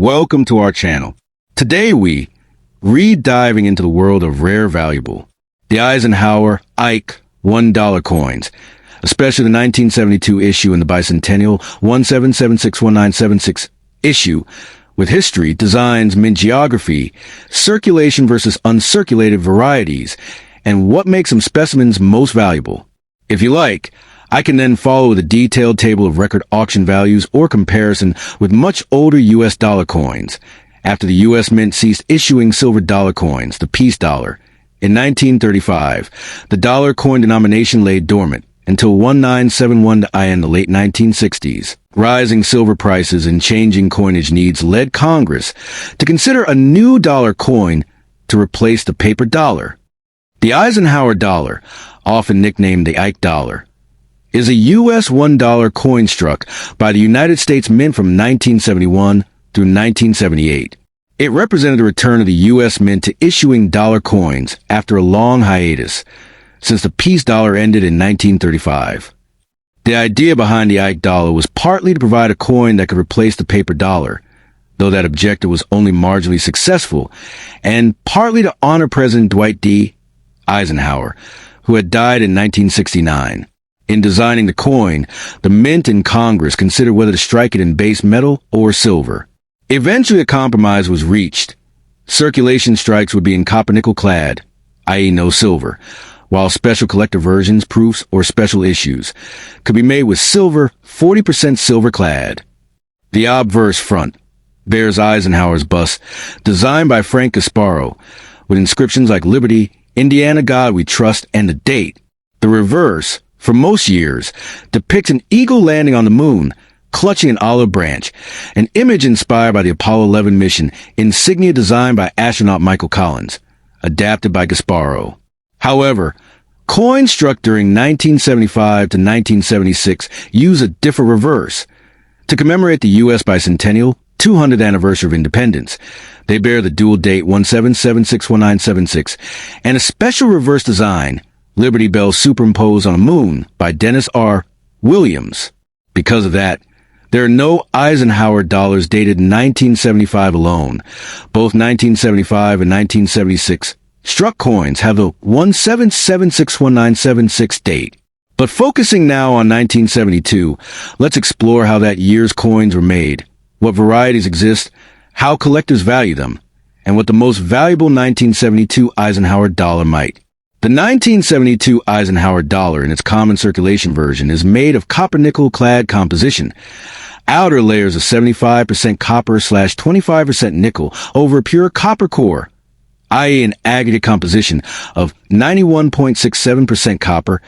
welcome to our channel. Today we re-diving into the world of rare valuable, the Eisenhower Ike $1 coins, especially the 1972 issue and the Bicentennial 17761976 issue, with history, designs, mint geography, circulation versus uncirculated varieties, and what makes some specimens most valuable. If you like, I can then follow with a detailed table of record auction values or comparison with much older U.S. dollar coins, after the U.S. Mint ceased issuing silver dollar coins, the peace dollar. In 1935, the dollar coin denomination lay dormant until 1971 in the late 1960s. Rising silver prices and changing coinage needs led Congress to consider a new dollar coin to replace the paper dollar. The Eisenhower dollar, often nicknamed the Ike dollar, is a U.S. $1 coin struck by the United States Mint from 1971 through 1978. It represented the return of the U.S. Mint to issuing dollar coins after a long hiatus, since the peace dollar ended in 1935. The idea behind the Ike dollar was partly to provide a coin that could replace the paper dollar, though that objective was only marginally successful, and partly to honor President Dwight D. Eisenhower, who had died in 1969. In designing the coin, the Mint and Congress considered whether to strike it in base metal or silver. Eventually a compromise was reached. Circulation strikes would be in copper-nickel clad, i.e. no silver, while special collector versions, proofs, or special issues could be made with silver, 40% silver clad. The obverse front bears Eisenhower's bust, designed by Frank Gasparo, with inscriptions like Liberty, Indiana God We Trust, and the date. The reverse, for most years, depicts an eagle landing on the moon, clutching an olive branch, an image inspired by the Apollo 11 mission, insignia designed by astronaut Michael Collins, adapted by Gasparo. However, coins struck during 1975 to 1976 use a different reverse. To commemorate the U.S. Bicentennial 200th anniversary of independence, they bear the dual date 17761976 and a special reverse design, Liberty Bell superimposed on a moon, by Dennis R. Williams. Because of that, there are no Eisenhower dollars dated 1975 alone. Both 1975 and 1976 struck coins have the 17761976 date. But focusing now on 1972, let's explore how that year's coins were made, what varieties exist, how collectors value them, and what the most valuable 1972 Eisenhower dollar might. The 1972 Eisenhower dollar in its common circulation version is made of copper-nickel clad composition. Outer layers of 75% copper/25% nickel over a pure copper core, i.e. an aggregate composition of 91.67% copper,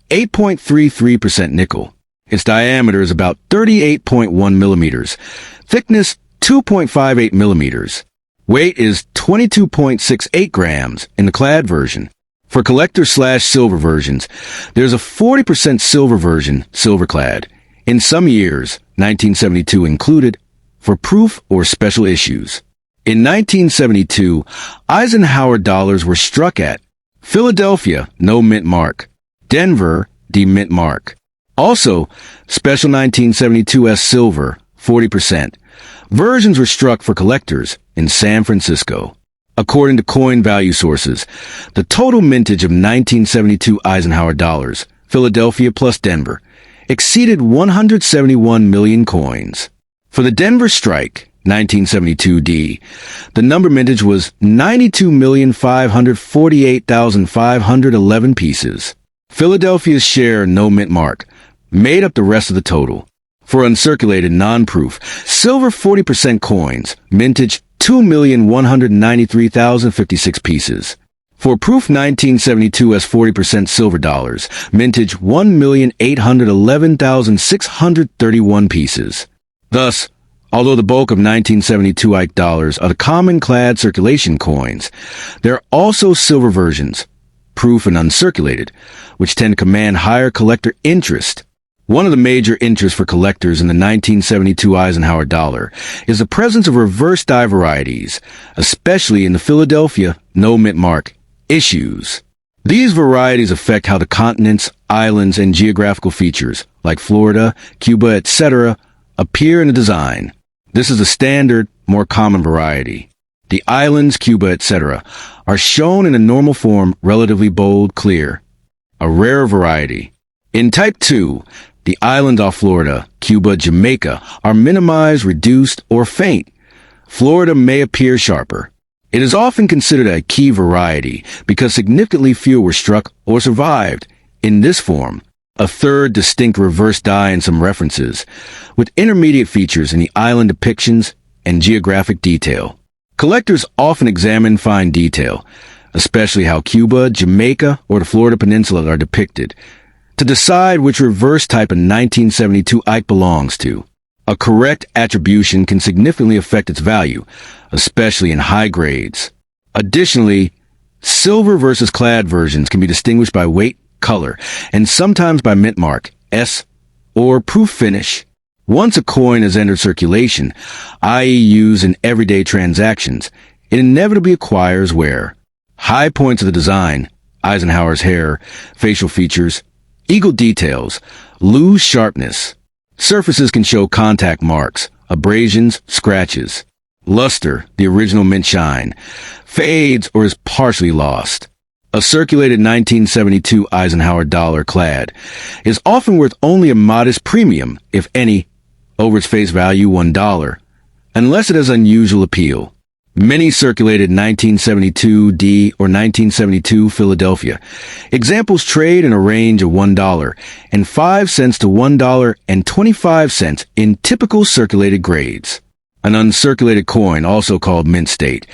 8.33% nickel. Its diameter is about 38.1 millimeters, thickness 2.58 millimeters. Weight is 22.68 grams in the clad version. For collector/silver versions, there's a 40% silver version, silver clad, in some years, 1972 included, for proof or special issues. In 1972, Eisenhower dollars were struck at Philadelphia, no mint mark; Denver, D mint mark. Also, special 1972 S silver, 40%. Versions were struck for collectors in San Francisco. According to coin value sources, the total mintage of 1972 Eisenhower dollars, Philadelphia plus Denver, exceeded 171 million coins. For the Denver strike, 1972D, the number mintage was 92,548,511 pieces. Philadelphia's share, no mint mark, made up the rest of the total. For uncirculated non-proof, silver 40% coins, mintage 2,193,056 pieces. For proof 1972 as 40% silver dollars, mintage 1,811,631 pieces. Thus, although the bulk of 1972 Ike dollars are the common clad circulation coins, there are also silver versions, proof and uncirculated, which tend to command higher collector interest. One of the major interests for collectors in the 1972 Eisenhower dollar is the presence of reverse die varieties, especially in the Philadelphia no mint mark issues. These varieties affect how the continents, islands, and geographical features, like Florida, Cuba, etc., appear in the design. This is a standard, more common variety. The islands, Cuba, etc., are shown in a normal form, relatively bold, clear. A rare variety. In Type 2, the islands off Florida, Cuba, Jamaica are minimized, reduced, or faint. Florida may appear sharper. It is often considered a key variety because significantly fewer were struck or survived in this form. A third distinct reverse die in some references, with intermediate features in the island depictions and geographic detail. Collectors often examine fine detail, especially how Cuba, Jamaica, or the Florida Peninsula are depicted, to decide which reverse type a 1972 Ike belongs to. A correct attribution can significantly affect its value, especially in high grades. Additionally, silver versus clad versions can be distinguished by weight, color, and sometimes by mint mark, S, or proof finish. Once a coin has entered circulation, i.e. used in everyday transactions, it inevitably acquires wear. High points of the design, Eisenhower's hair, facial features, eagle details, lose sharpness. Surfaces can show contact marks, abrasions, scratches. Luster, the original mint shine, fades or is partially lost. A circulated 1972 Eisenhower dollar clad is often worth only a modest premium, if any, over its face value $1, unless it has unusual appeal. Many circulated 1972 D or 1972 Philadelphia. Examples trade in a range of $1.05 to $1.25 in typical circulated grades. An uncirculated coin, also called mint state,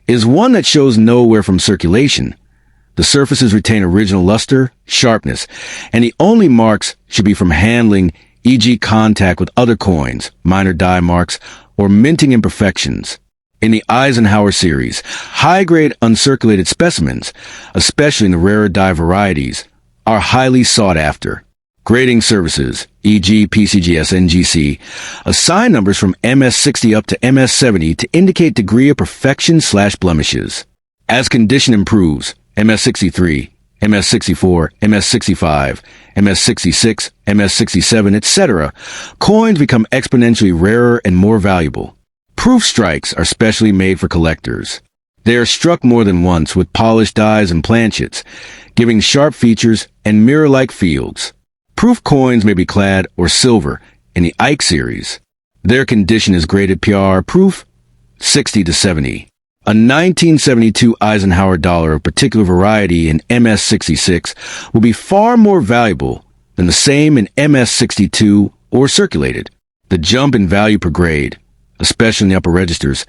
is one that shows nowhere from circulation. The surfaces retain original luster, sharpness, and the only marks should be from handling, e.g. contact with other coins, minor die marks, or minting imperfections. In the Eisenhower series, high-grade uncirculated specimens, especially in the rarer die varieties, are highly sought after. Grading services, e.g. PCGS NGC, assign numbers from MS60 up to MS70 to indicate degree of perfection/blemishes. As condition improves, MS63, MS64, MS65, MS66, MS67, etc., coins become exponentially rarer and more valuable. Proof strikes are specially made for collectors. They are struck more than once with polished dies and planchets, giving sharp features and mirror-like fields. Proof coins may be clad or silver in the Ike series. Their condition is graded PR proof 60 to 70. A 1972 Eisenhower dollar of particular variety in MS66 will be far more valuable than the same in MS62 or circulated. The jump in value per grade, especially in the upper registers,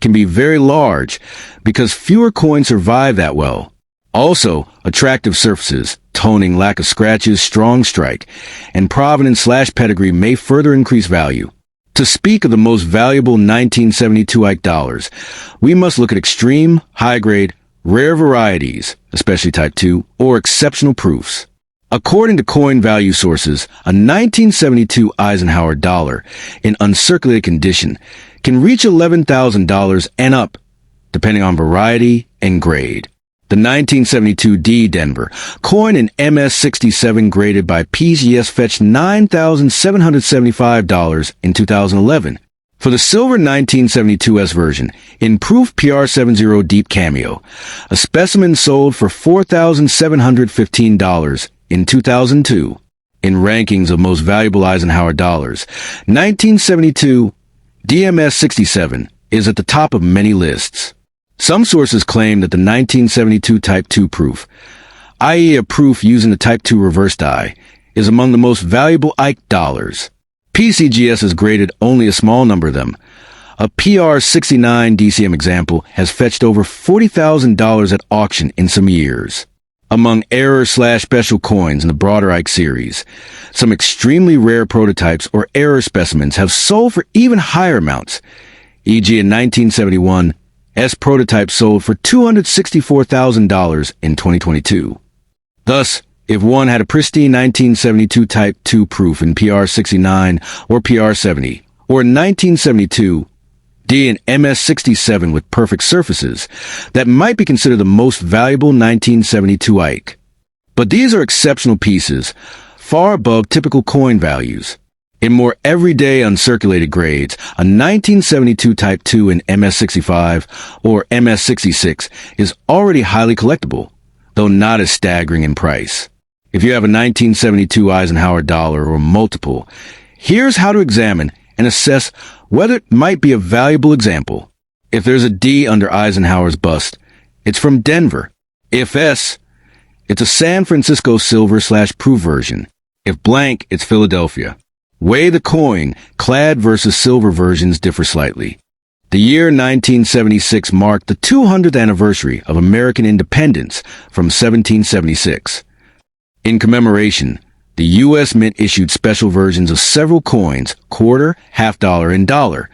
can be very large because fewer coins survive that well. Also, attractive surfaces, toning, lack of scratches, strong strike, and provenance/pedigree may further increase value. To speak of the most valuable 1972 Ike dollars, we must look at extreme, high-grade, rare varieties, especially Type 2, or exceptional proofs. According to coin value sources, a 1972 Eisenhower dollar in uncirculated condition can reach $11,000 and up, depending on variety and grade. The 1972 D Denver coin in MS67 graded by PGS fetched $9,775 in 2011. For the silver 1972S version, in proof PR70 Deep Cameo, a specimen sold for $4,715 in 2002. In rankings of most valuable Eisenhower dollars, 1972 DMS67 is at the top of many lists. Some sources claim that the 1972 Type 2 proof, i.e. a proof using the Type 2 reverse die, is among the most valuable Ike dollars. PCGS has graded only a small number of them. A PR69 DCM example has fetched over $40,000 at auction in some years. Among error/special coins in the broader Ike series, some extremely rare prototypes or error specimens have sold for even higher amounts, e.g. in 1971, S prototype sold for $264,000 in 2022. Thus, if one had a pristine 1972 Type 2 proof in PR69 or PR70, or 1972 D and MS67 with perfect surfaces, that might be considered the most valuable 1972 Ike. But these are exceptional pieces, far above typical coin values. In more everyday uncirculated grades, a 1972 Type 2 in MS-65 or MS-66 is already highly collectible, though not as staggering in price. If you have a 1972 Eisenhower dollar or multiple, here's how to examine and assess whether it might be a valuable example. If there's a D under Eisenhower's bust, it's from Denver. If S, it's a San Francisco silver/proof version. If blank, it's Philadelphia. Weigh the coin. Clad versus silver versions differ slightly. The year 1976 marked the 200th anniversary of American independence from 1776. In commemoration, the U.S. Mint issued special versions of several coins, quarter, half dollar, and dollar,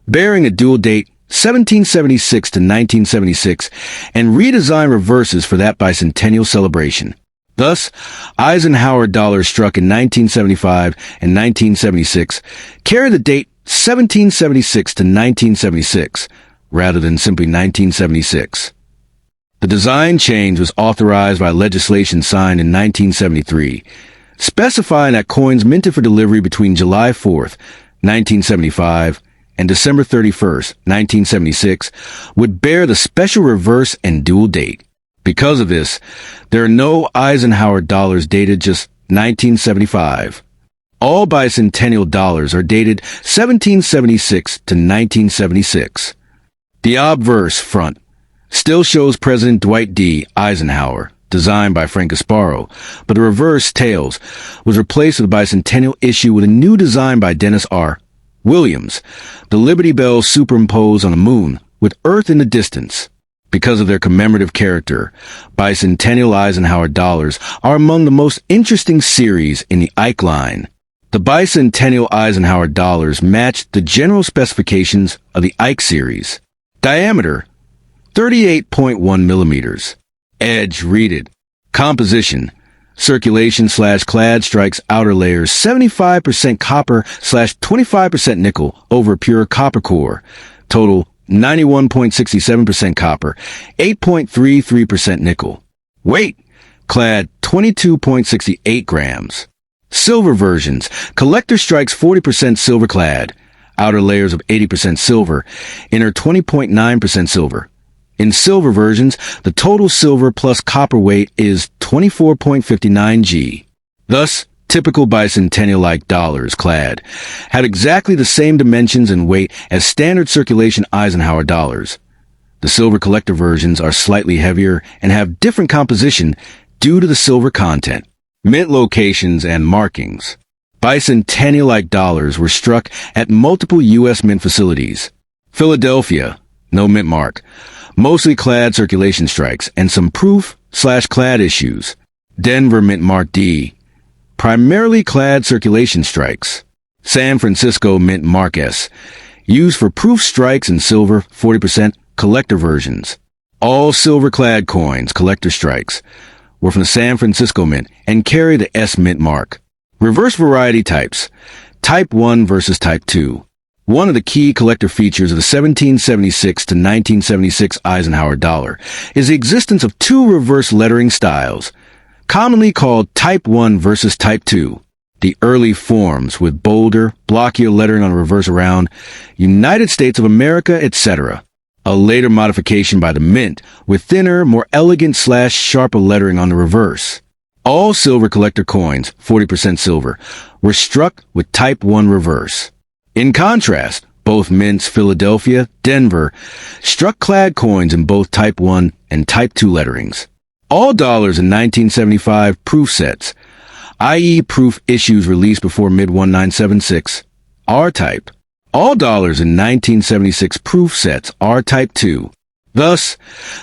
bearing a dual date 1776 to 1976, and redesigned reverses for that bicentennial celebration. Thus, Eisenhower dollars struck in 1975 and 1976 carry the date 1776 to 1976, rather than simply 1976. The design change was authorized by legislation signed in 1973, specifying that coins minted for delivery between July 4th, 1975, and December 31st, 1976, would bear the special reverse and dual date. Because of this, there are no Eisenhower dollars dated just 1975. All bicentennial dollars are dated 1776 to 1976. The obverse front still shows President Dwight D. Eisenhower, designed by Frank Gasparo, but the reverse tails was replaced with a bicentennial issue with a new design by Dennis R. Williams, the Liberty Bell superimposed on the moon with Earth in the distance. Because of their commemorative character, bicentennial Eisenhower dollars are among the most interesting series in the Ike line. The bicentennial Eisenhower dollars matched the general specifications of the Ike series. Diameter, 38.1 millimeters. Edge reeded. Composition, circulation/clad strikes outer layers 75% copper/25% nickel over a pure copper core. Total 91.67% copper, 8.33% nickel. Weight, clad 22.68 grams. Silver versions, collector strikes 40% silver clad, outer layers of 80% silver, inner 20.9% silver. In silver versions, the total silver plus copper weight is 24.59 g. Thus, typical bicentennial-like dollars clad had exactly the same dimensions and weight as standard circulation Eisenhower dollars. The silver collector versions are slightly heavier and have different composition due to the silver content. Mint locations and markings. Bicentennial-like dollars were struck at multiple U.S. mint facilities. Philadelphia, no mint mark. Mostly clad circulation strikes and some proof/clad issues. Denver mint mark D. Primarily clad circulation strikes. San Francisco mint mark S. Used for proof strikes and silver 40% collector versions. All silver clad coins, collector strikes, were from the San Francisco Mint and carry the S Mint mark. Reverse variety types. Type 1 versus Type 2. One of the key collector features of the 1776 to 1976 Eisenhower dollar is the existence of two reverse lettering styles, commonly called Type 1 versus Type 2. The early forms with bolder, blockier lettering on the reverse around United States of America, etc. A later modification by the Mint with thinner, more elegant/sharper lettering on the reverse. All silver collector coins, 40% silver, were struck with Type 1 reverse. In contrast, both mints, Philadelphia, Denver, struck clad coins in both Type 1 and Type 2 letterings. All dollars in 1975 proof sets, i.e. proof issues released before mid-1976, are type. All dollars in 1976 proof sets are Type 2. Thus,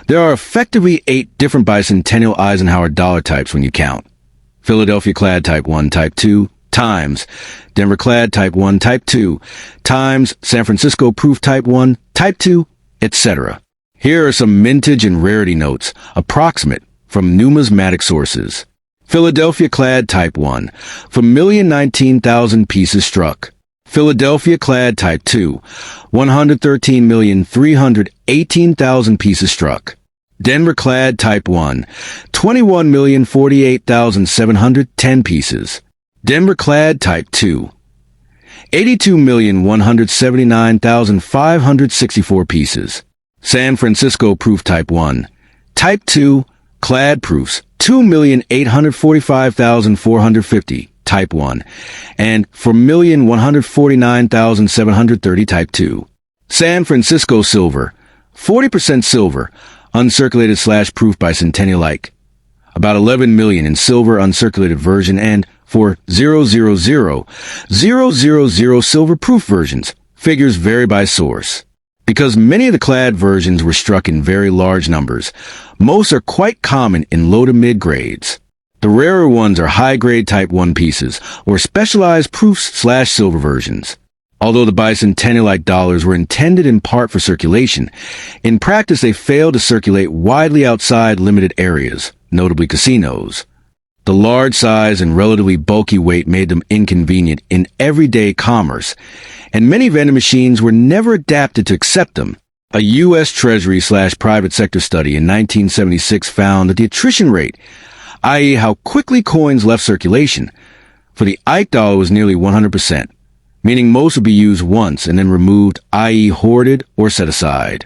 there are effectively 8 different bicentennial Eisenhower dollar types when you count. Philadelphia clad Type 1, Type 2, times Denver clad Type 1, Type 2, times San Francisco proof Type 1, Type 2, etc. Here are some mintage and rarity notes, approximate, from numismatic sources. Philadelphia clad Type 1, from 1,019,000 pieces struck. Philadelphia clad Type 2, 113,318,000 pieces struck. Denver clad Type 1, 21,048,710 pieces. Denver clad Type 2, 82,179,564 pieces. San Francisco proof type 1. Type 2, clad proofs, 2,845,450, type 1, and 4,149,730, type 2. San Francisco silver, 40% silver, uncirculated / proof bicentennial, about 11 million in silver uncirculated version, and for 000,000 silver proof versions. Figures vary by source. Because many of the clad versions were struck in very large numbers, most are quite common in low to mid grades. The rarer ones are high-grade type 1 pieces, or specialized proofs / silver versions. Although the bicentennial dollars were intended in part for circulation, in practice they failed to circulate widely outside limited areas, notably casinos. The large size and relatively bulky weight made them inconvenient in everyday commerce, and many vending machines were never adapted to accept them. A U.S. Treasury / private sector study in 1976 found that the attrition rate, i.e. how quickly coins left circulation, for the Ike dollar was nearly 100%, meaning most would be used once and then removed, i.e. hoarded or set aside.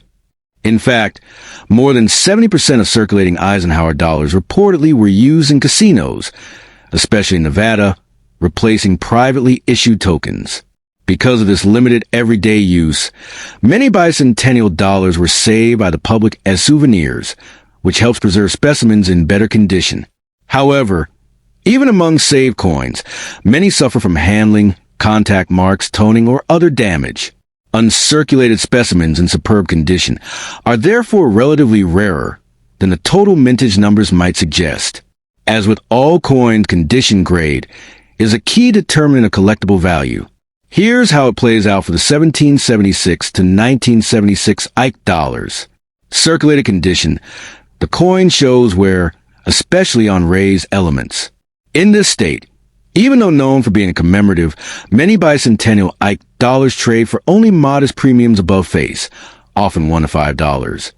In fact, more than 70% of circulating Eisenhower dollars reportedly were used in casinos, especially in Nevada, replacing privately issued tokens. Because of this limited everyday use, many bicentennial dollars were saved by the public as souvenirs, which helps preserve specimens in better condition. However, even among saved coins, many suffer from handling, contact marks, toning, or other damage. Uncirculated specimens in superb condition are therefore relatively rarer than the total mintage numbers might suggest. As with all coins, condition grade is a key determinant of collectible value. Here's how it plays out for the 1776 to 1976 Ike dollars. Circulated condition. The coin shows wear, especially on raised elements. In this state, even though known for being a commemorative, many bicentennial Ike dollars trade for only modest premiums above face, often $1 to $5.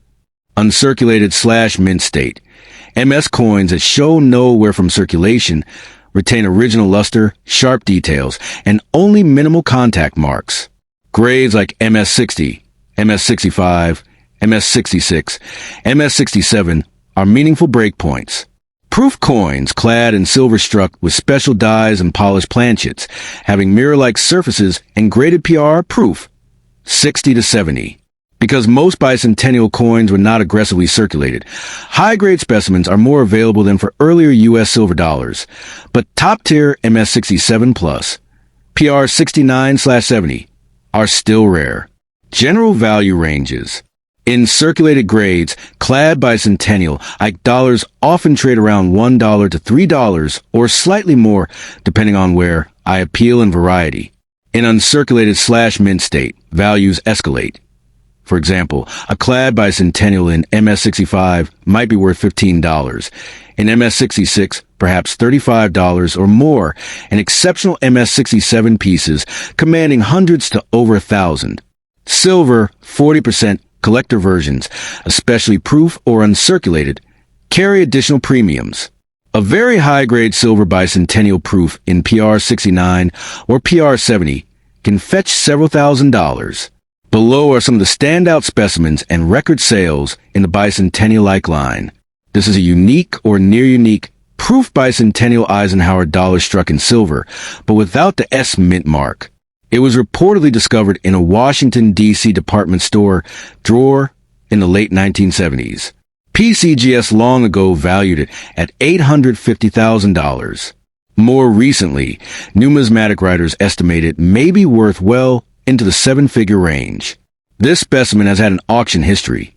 Uncirculated / mint state. MS coins that show no wear from circulation retain original luster, sharp details, and only minimal contact marks. Grades like MS60, MS65, MS66, MS67 are meaningful breakpoints. Proof coins, clad and silver struck with special dies and polished planchets, having mirror-like surfaces and graded PR proof, 60 to 70. Because most bicentennial coins were not aggressively circulated, high-grade specimens are more available than for earlier U.S. silver dollars, but top-tier MS67 plus, PR 69/70, are still rare. General value ranges. In circulated grades, clad bicentennial Ike dollars often trade around $1 to $3 or slightly more depending on wear, eye appeal, and variety. In uncirculated / mint state, values escalate. For example, a clad bicentennial in MS65 might be worth $15. In MS66, perhaps $35 or more, and exceptional MS67 pieces commanding hundreds to over 1,000. Silver, 40%, collector versions, especially proof or uncirculated, carry additional premiums. A very high-grade silver bicentennial proof in PR 69 or PR 70 can fetch several $1,000s. Below are some of the standout specimens and record sales in the bicentennial line. This is a unique or near-unique proof bicentennial Eisenhower dollar struck in silver, but without the S mint mark. It was reportedly discovered in a Washington, D.C. department store drawer in the late 1970s. PCGS long ago valued it at $850,000. More recently, numismatic writers estimate it may be worth well into the seven-figure range. This specimen has had an auction history.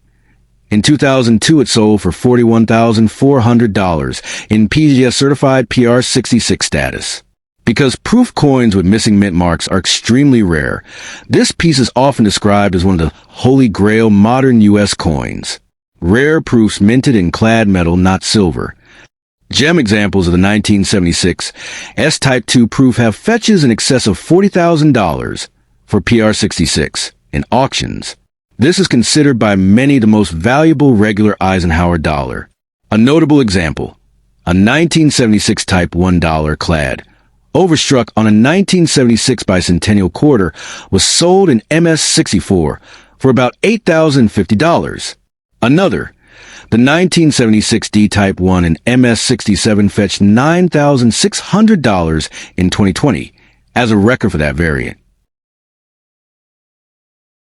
In 2002, it sold for $41,400 in PCGS certified PR 66 status. Because proof coins with missing mint marks are extremely rare, this piece is often described as one of the holy grail modern U.S. coins. Rare proofs minted in clad metal, not silver. Gem examples of the 1976 S-Type 2 proof have fetches in excess of $40,000 for PR 66 in auctions. This is considered by many the most valuable regular Eisenhower dollar. A notable example, a 1976 Type $1 clad, overstruck on a 1976 Bicentennial quarter, was sold in MS-64 for about $8,050. Another, the 1976 D-Type 1 and MS-67 fetched $9,600 in 2020 as a record for that variant.